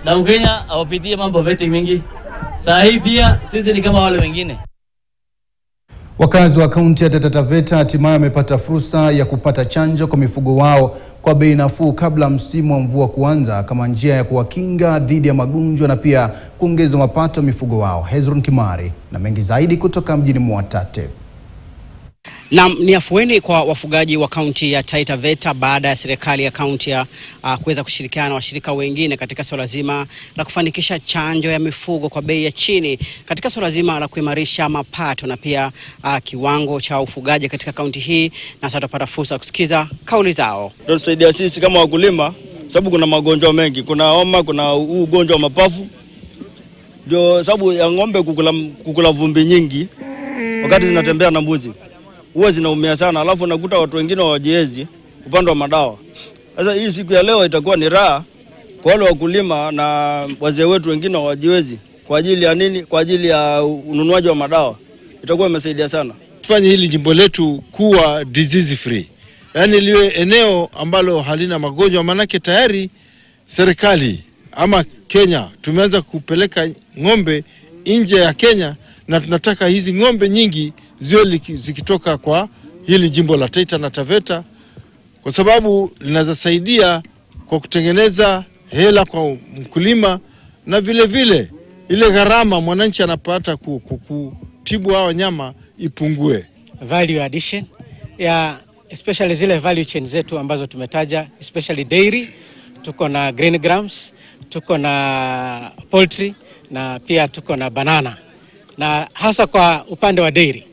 na Mkenya awapitie mambo vetting mingi. Saa hii pia sisi ni kama wale wengine. Wakazi wa kaunti ya Taita Taveta hatimaye wamepata fursa ya kupata chanjo kwa mifugo wao kwa bei nafuu kabla msimu wa mvua kuanza, kama njia ya kuwakinga dhidi ya magonjwa na pia kuongeza mapato ya mifugo wao. Hezron Kimari na mengi zaidi kutoka mjini Mwatate. Na ni afueni kwa wafugaji wa kaunti ya Taita Taveta baada ya serikali ya kaunti ya kuweza kushirikiana na washirika wengine katika swala zima la kufanikisha chanjo ya mifugo kwa bei ya chini, katika swala zima la kuimarisha mapato na pia kiwango cha ufugaji katika kaunti hii. Na sasa tutapata fursa kusikiza kauli zao. Tutasaidia sisi kama wakulima sababu kuna magonjwa mengi, kuna homa, kuna ugonjwa wa mapafu. Ndio sababu ya ng'ombe kukula vumbi nyingi wakati zinatembea na mbuzi, huwa zinaumia sana, alafu nakuta watu wengine hawajiwezi upande wa madawa. Sasa hii siku ya leo itakuwa ni raha kwa wale wakulima na wazee wetu wengine hawajiwezi kwa ajili ya nini? Kwa ajili ya ununuaji wa madawa. Itakuwa imesaidia sana. Tufanye hili jimbo letu kuwa disease free. Yaani liwe eneo ambalo halina magonjwa, manake tayari serikali ama Kenya tumeanza kupeleka ng'ombe nje ya Kenya, na tunataka hizi ng'ombe nyingi ziwe zikitoka kwa hili jimbo la Taita na Taveta, kwa sababu linaweza saidia kwa kutengeneza hela kwa mkulima, na vile vile ile gharama mwananchi anapata kutibu hao wanyama ipungue. Value addition ya especially zile value chain zetu ambazo tumetaja, especially dairy, tuko na grain grams, tuko na poultry na pia tuko na banana. Na hasa kwa upande wa dairy,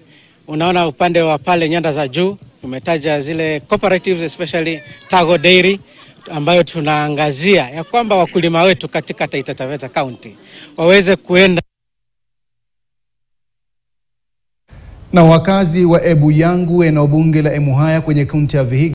unaona upande wa pale nyanda za juu tumetaja zile cooperatives, especially Tago Dairy, ambayo tunaangazia ya kwamba wakulima wetu katika Taita Taveta County waweze kuenda. Na wakazi wa Ebu Yangu eneo bunge la Emuhaya kwenye kaunti ya Vihiga